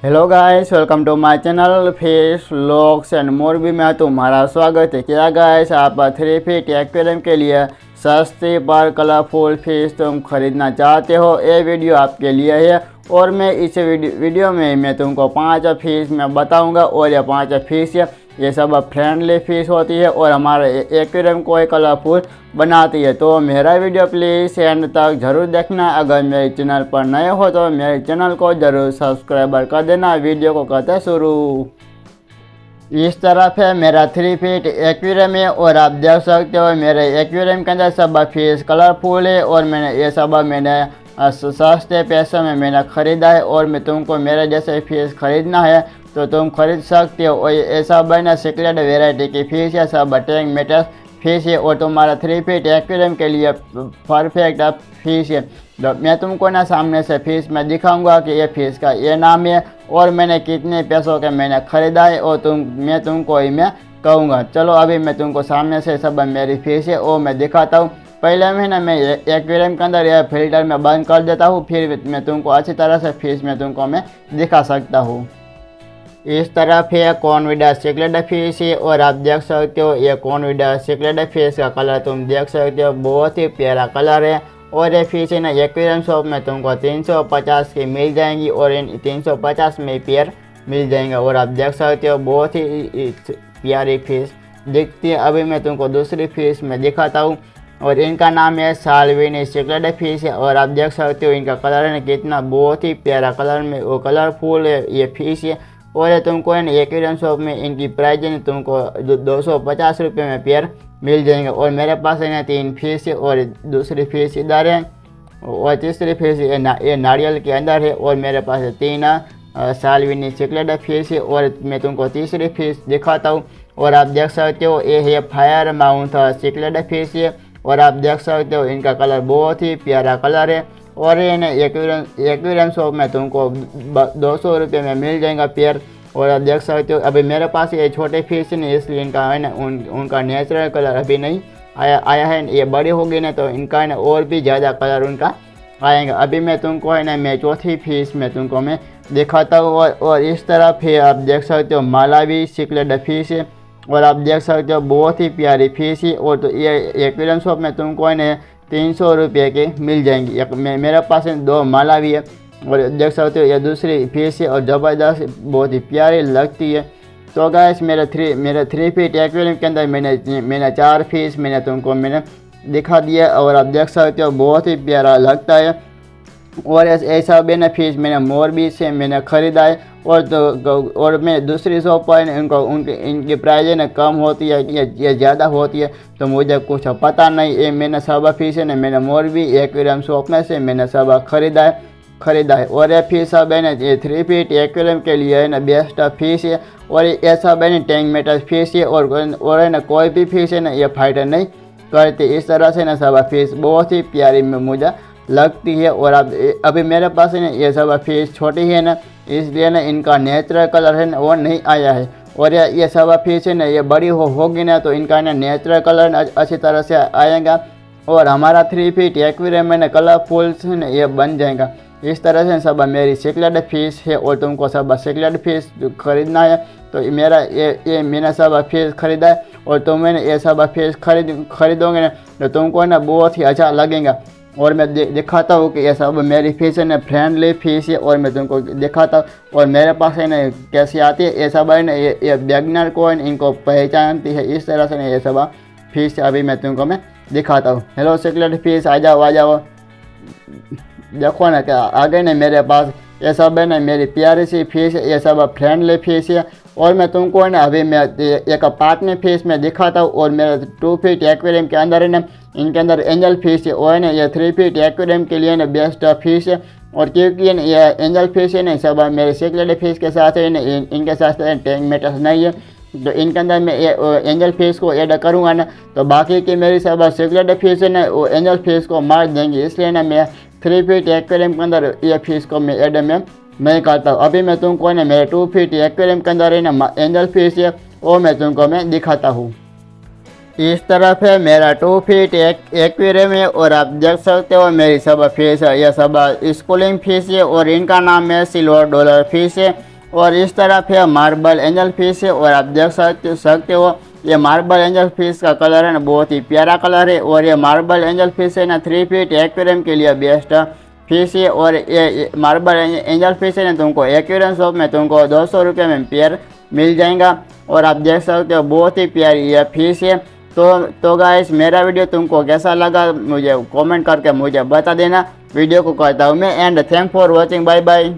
Hello guys, welcome to my channel fish vlogs and more भी में तुम्हारा स्वागत है। क्या गाइस, आप 3 फीट एक्वेरियम के लिए सस्ती पर कलरफुल फिश तुम खरीदना चाहते हो, ये वीडियो आपके लिए है। और मैं इस वीडियो में मैं तुमको 5 फिश मैं बताऊंगा और ये 5 फिश ये सब फ्रेंडली फिश होती है और हमारे एक्वेरियम को कलरफुल बनाती है। तो मेरा वीडियो प्लीज़ एंड तक ज़रूर देखना। अगर मेरे चैनल पर नए हो तो मेरे चैनल को ज़रूर सब्सक्राइबर कर देना। वीडियो को करते शुरू। इस तरफ है मेरा 3 फीट एक्वेरियम है और आप देख सकते हो मेरे एक्वेरियम के अंदर सब फिश कलरफुल है और मैंने सस्ते पैसों में मैंने ख़रीदा है। और मैं तुमको मेरे जैसे फिश ख़रीदना है तो तुम खरीद सकते हो। और ये सब है ना सिक्रेट वेराइटी की फ़िश है, सब टैंक मेटल फिश है और तुम्हारा 3 फीट एक्वेरियम के लिए परफेक्ट फिश है। तो मैं तुमको ना सामने से फिश में दिखाऊंगा कि ये फिश का ये नाम है और मैंने कितने पैसों के मैंने ख़रीदा है और मैं तुमको ही मैं कहूँगा। चलो अभी मैं तुमको सामने से सब मेरी फिश है वो मैं दिखाता हूँ। पहले मैं एक्वेरियम के अंदर यह फिल्टर में बंद कर देता हूँ, फिर मैं तुमको अच्छी तरह से फिश में तुमको मैं दिखा सकता हूँ। इस तरफ है कॉन्विडा सिक्लेट फिश है और आप देख सकते हो ये कॉन्विडा सिक्लेट फिश का कलर तुम देख सकते हो, बहुत ही प्यारा कलर है। और ये फिश है ना एक्वेरियम शॉप में तुमको 350 की मिल जाएंगी और इन 350 में पेयर मिल जाएंगे। और आप देख सकते हो बहुत ही प्यारी फिश दिखती है। अभी मैं तुमको दूसरी फिश में दिखाता हूँ और इनका नाम है साल्विनी सिक्लेट फिश है। और आप देख सकते हो इनका कलर है ना कितना बहुत ही प्यारा कलर में वो कलरफुल है ये फिश है। और ये तुमको है ना एक्वेरियम शॉप में इनकी प्राइस है तुमको 250 रुपये में पेयर मिल जाएंगे। और मेरे पास है ना 3 फिश है और दूसरी फिश इधर है और तीसरी फिश ये नारियल के अंदर है। और मेरे पास 3 साल्विनी सिक्लेट फिश है और मैं तुमको तीसरी फिश दिखाता हूँ। और आप देख सकते हो ये है फायर माउथ सिक्लेट फिश है और आप देख सकते हो इनका कलर बहुत ही प्यारा कलर है। और ये ना एक्वेरियम शॉप में तुमको 200 रुपये में मिल जाएगा पेयर। और आप देख सकते हो अभी मेरे पास ये छोटे फिश नहीं इसलिए इनका है ना उनका नेचुरल कलर अभी नहीं आया है। ये बड़ी होगी ना तो इनका है ना और भी ज़्यादा कलर उनका आएगा। अभी मैं तुमको है ना मैं चौथी फिश में तुमको मैं दिखाता हूँ। और इस तरफ है आप देख सकते हो मालावी सिक्लेट फिश है और आप देख सकते हो बहुत ही प्यारी फिश है। और तो ये एक्वेरियम शॉप में तुमको है ना 300 रुपये के मिल जाएंगी। मेरे पास 2 मालावी है और देख सकते हो ये दूसरी फिश है और ज़बरदस्त बहुत ही प्यारी लगती है। तो गाइस मेरे 3 फीट एक्वेरियम के अंदर मैंने 4 फिश मैंने तुमको मैंने दिखा दिया और आप देख सकते हो बहुत ही प्यारा लगता है। और ऐसा मैंने फिश मैंने मोरबी से मैंने ख़रीदा है और मैं दूसरी शॉप पर इनकी प्राइस है ना कम होती है या ज़्यादा होती है तो मुझे कुछ पता नहीं। ये मैंने सब फिश है ना मैंने मोरबी एक्वेरियम शॉप में से मैंने सब ख़रीदा है। और ये फिश सब है ना ये 3 फीट एक्वेरियम के लिए है ना बेस्ट फिश है। और ये सब है ना टैंक मेटल फिश है और है ना कोई भी फिश है ना ये फाइटर नहीं करती। इस तरह से ना सब फिश बहुत ही प्यारी में मुझे लगती है। और अब अभी मेरे पास है ना ये सब फिश छोटी है ना इसलिए ना इनका नेचुरल कलर है ना वो नहीं आया है। और ये सब फिश है ना ये बड़ी होगी ना तो इनका ना नेचुरल कलर अच्छी तरह से आएगा और हमारा 3 फीट एक्वेरियम में ना कलरफुल से ना ये बन जाएगा। इस तरह से सब मेरी सिक्लेट फिश है और तुमको सब सिक्लेट फिश खरीदना है तो मैंने सब फिश खरीदा है और तुम्हें ये सब फिश खरीदोगे ना तो तुमको ना बहुत ही अच्छा लगेगा। और मैं दिखाता हूँ कि ये सब मेरी फिश है ना फ्रेंडली फिश है और मैं तुमको दिखाता हूँ। और मेरे पास है ना कैसी आती है ये सब है ना ये बिगिनर को इनको पहचानती है। इस तरह से ना ये सब फिश अभी मैं तुमको मैं दिखाता हूँ। हेलो सिक्लेट फिश आ जाओ देखो ना क्या आ गए ना मेरे पास। ये सब है ना मेरी प्यारी सी फिश है, ये सब फ्रेंडली फिश है। और मैं तुमको है ना अभी मैं एक पार्टनर फिश में दिखाता हूँ। और मेरा 2 फीट एक्वेरियम के अंदर है ना इनके अंदर एंजल फिश है और है ना ये 3 फीट एक्वेरियम के लिए ना बेस्ट फिश है। और क्योंकि ये एंजल फिश है ना सब मेरे सिक्लेट फिश के साथ है ना इनके साथ टैंक मेटल नहीं है तो इनके अंदर मैं एंजल फिश को ऐड करूँगा ना तो बाकी की मेरी सब सिक्लेट फिश है ना वो एंजल फिश को मार देंगे। इसलिए ना मैं 3 फीट एक्वेरियम के अंदर ये फिश को मैं ऐड में नहीं करता हूँ। अभी मैं तुमको ना मेरे 2 फीट एक्वेरियम के अंदर है ना एंजल फिश है वो मैं तुमको मैं दिखाता हूँ। इस तरफ है मेरा 2 फीट एक्वेरियम है और आप देख सकते हो मेरी सब फिश है, यह सब स्कूलिंग फिश है और इनका नाम है सिल्वर डॉलर फिश है। और इस तरफ है मार्बल एंजल फिश है। और आप देख सकते हो ये मार्बल एंजल फिश का कलर है ना बहुत ही प्यारा कलर है। और ये मार्बल एंजल फिश है ना 3 फीट एक्वेरियम के लिए बेस्ट फिश है। और ये मार्बल एंजल फिश है ना तुमको एक्वेरियम शॉप में तुमको 200 रुपये में पेयर मिल जाएगा। और आप देख सकते हो बहुत ही प्यारी ये फिश है। तो गाइस मेरा वीडियो तुमको कैसा लगा मुझे कमेंट करके मुझे बता देना। वीडियो को करता हूँ मैं and thank for watching, bye bye.